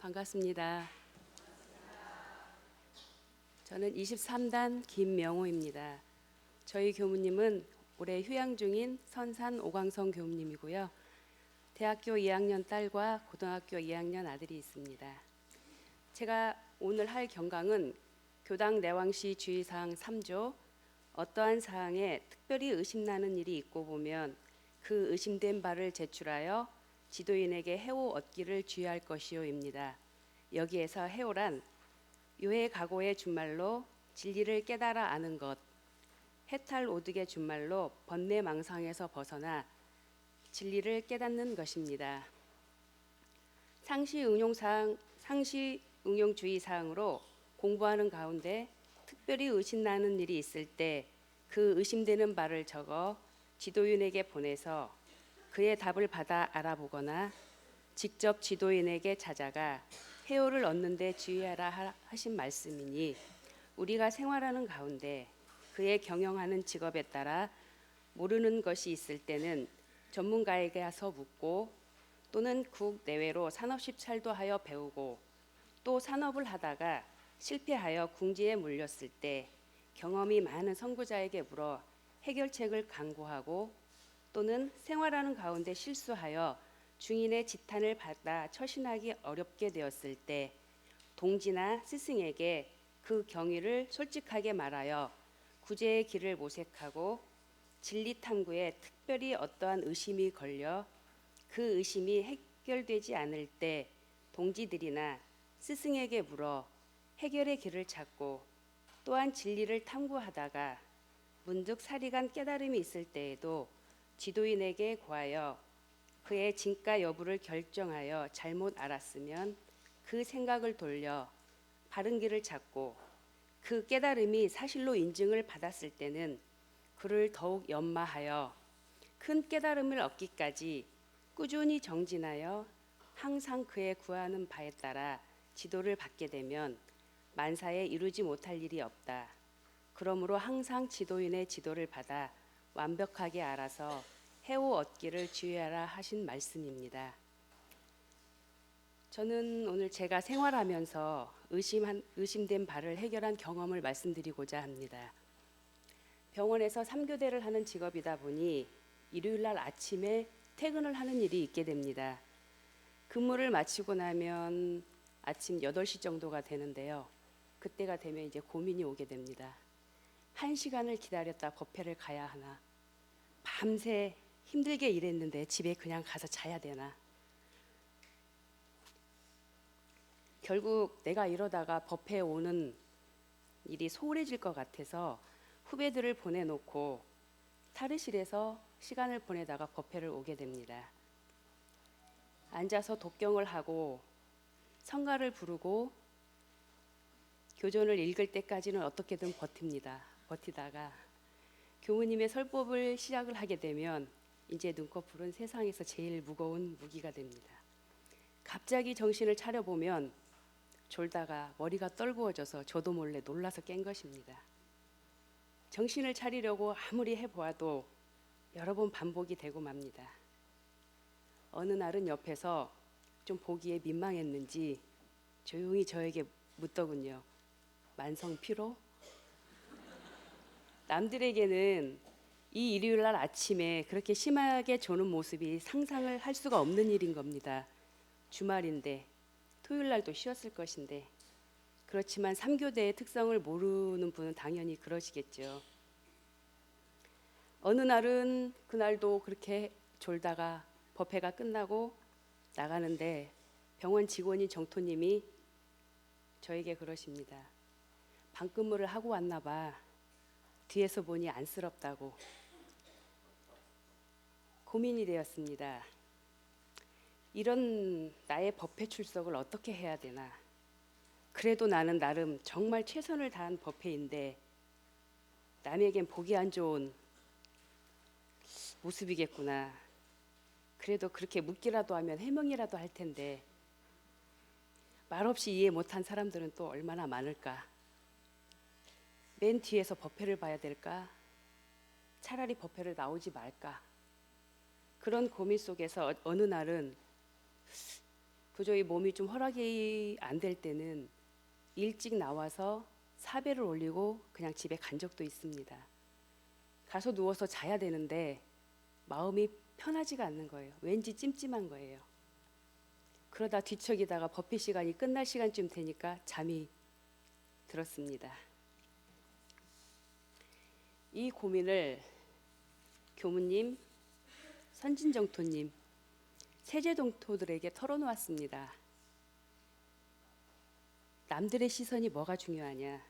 반갑습니다. 저는 23단 김명호입니다. 저희 교무님은 올해 휴양 중인 선산 오광성 교무님이고요. 대학교 2학년 딸과 고등학교 2학년 아들이 있습니다. 제가 오늘 할 경강은 교당 내왕시 주의사항 3조 어떠한 사항에 특별히 의심나는 일이 있고 보면 그 의심된 바를 제출하여 지도인에게 해오 얻기를 주의할 것이요입니다. 여기에서 해오란 요해 가고의 준말로 진리를 깨달아 아는 것, 해탈 오득의 준말로 번뇌 망상에서 벗어나 진리를 깨닫는 것입니다. 상시 응용 주의 사항으로 공부하는 가운데 특별히 의심나는 일이 있을 때 그 의심되는 바를 적어 지도인에게 보내서 그의 답을 받아 알아보거나 직접 지도인에게 찾아가 해오를 얻는 데 주의하라 하신 말씀이니, 우리가 생활하는 가운데 그의 경영하는 직업에 따라 모르는 것이 있을 때는 전문가에게 가서 묻고, 또는 국 내외로 산업시찰도 하여 배우고, 또 산업을 하다가 실패하여 궁지에 물렸을 때 경험이 많은 선구자에게 물어 해결책을 강구하고, 또는 생활하는 가운데 실수하여 중인의 지탄을 받아 처신하기 어렵게 되었을 때 동지나 스승에게 그 경위를 솔직하게 말하여 구제의 길을 모색하고, 진리 탐구에 특별히 어떠한 의심이 걸려 그 의심이 해결되지 않을 때 동지들이나 스승에게 물어 해결의 길을 찾고, 또한 진리를 탐구하다가 문득 사리간 깨달음이 있을 때에도 지도인에게 구하여 그의 진가 여부를 결정하여 잘못 알았으면 그 생각을 돌려 바른 길을 찾고, 그 깨달음이 사실로 인증을 받았을 때는 그를 더욱 연마하여 큰 깨달음을 얻기까지 꾸준히 정진하여 항상 그의 구하는 바에 따라 지도를 받게 되면 만사에 이루지 못할 일이 없다. 그러므로 항상 지도인의 지도를 받아 완벽하게 알아서 해오 얻기를 주의하라 하신 말씀입니다. 저는 오늘 제가 생활하면서 의심된 바를 해결한 경험을 말씀드리고자 합니다. 병원에서 3교대를 하는 직업이다 보니 일요일 날 아침에 퇴근을 하는 일이 있게 됩니다. 근무를 마치고 나면 아침 8시 정도가 되는데요. 그때가 되면 이제 고민이 오게 됩니다. 1시간을 기다렸다 법회를 가야 하나, 밤새 힘들게 일했는데 집에 그냥 가서 자야 되나. 결국 내가 이러다가 법회에 오는 일이 소홀해질 것 같아서 후배들을 보내놓고 탈의실에서 시간을 보내다가 법회를 오게 됩니다. 앉아서 독경을 하고 성가를 부르고 교전을 읽을 때까지는 어떻게든 버티다가 교무님의 설법을 시작을 하게 되면 이제 눈꺼풀은 세상에서 제일 무거운 무기가 됩니다. 갑자기 정신을 차려보면 졸다가 머리가 떨구어져서 저도 몰래 놀라서 깬 것입니다. 정신을 차리려고 아무리 해보아도 여러 번 반복이 되고 맙니다. 어느 날은 옆에서 좀 보기에 민망했는지 조용히 저에게 묻더군요. 만성 피로? 남들에게는 이 일요일 날 아침에 그렇게 심하게 조는 모습이 상상을 할 수가 없는 일인 겁니다. 주말인데, 토요일 날도 쉬었을 것인데. 그렇지만 3교대의 특성을 모르는 분은 당연히 그러시겠죠. 어느 날은 그날도 그렇게 졸다가 법회가 끝나고 나가는데 병원 직원인 정토님이 저에게 그러십니다. 밤근무를 하고 왔나 봐. 뒤에서 보니 안쓰럽다고. 고민이 되었습니다. 이런 나의 법회 출석을 어떻게 해야 되나. 그래도 나는 나름 정말 최선을 다한 법회인데 남에겐 보기 안 좋은 모습이겠구나. 그래도 그렇게 묻기라도 하면 해명이라도 할 텐데 말없이 이해 못한 사람들은 또 얼마나 많을까. 맨 뒤에서 법회를 봐야 될까? 차라리 법회를 나오지 말까? 그런 고민 속에서 어느 날은 도저히 몸이 좀 허락이 안 될 때는 일찍 나와서 사배를 올리고 그냥 집에 간 적도 있습니다. 가서 누워서 자야 되는데 마음이 편하지가 않는 거예요. 왠지 찜찜한 거예요. 그러다 뒤척이다가 법회 시간이 끝날 시간쯤 되니까 잠이 들었습니다. 이 고민을 교무님, 선진정토님, 세제동토들에게 털어놓았습니다. 남들의 시선이 뭐가 중요하냐?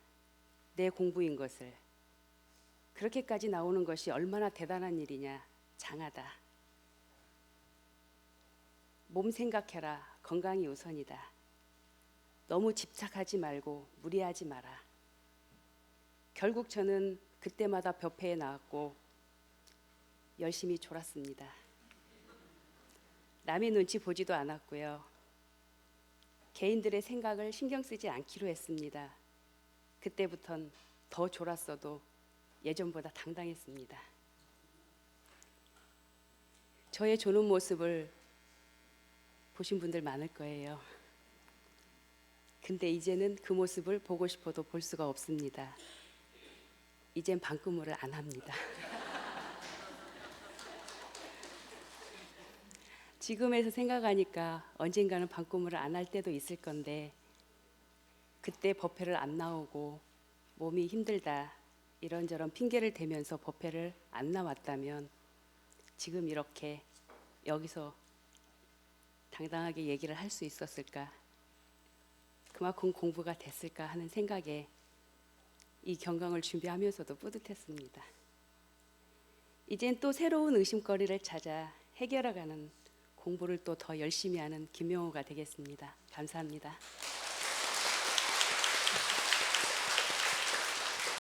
내 공부인 것을. 그렇게까지 나오는 것이 얼마나 대단한 일이냐? 장하다. 몸 생각해라. 건강이 우선이다. 너무 집착하지 말고 무리하지 마라. 결국 저는 그때마다 벽회에 나왔고 열심히 졸았습니다. 남의 눈치 보지도 않았고요. 개인들의 생각을 신경 쓰지 않기로 했습니다. 그때부턴 더 졸았어도 예전보다 당당했습니다. 저의 조는 모습을 보신 분들 많을 거예요. 근데 이제는 그 모습을 보고 싶어도 볼 수가 없습니다. 이젠 방구물을 안 합니다. 지금에서 생각하니까 언젠가는 방구물을 안 할 때도 있을 건데 그때 법회를 안 나오고 몸이 힘들다 이런저런 핑계를 대면서 법회를 안 나왔다면 지금 이렇게 여기서 당당하게 얘기를 할 수 있었을까? 그만큼 공부가 됐을까 하는 생각에 이 경강을 준비하면서도 뿌듯했습니다. 이젠 또 새로운 의심거리를 찾아 해결해가는 공부를 또 더 열심히 하는 김명호가 되겠습니다. 감사합니다.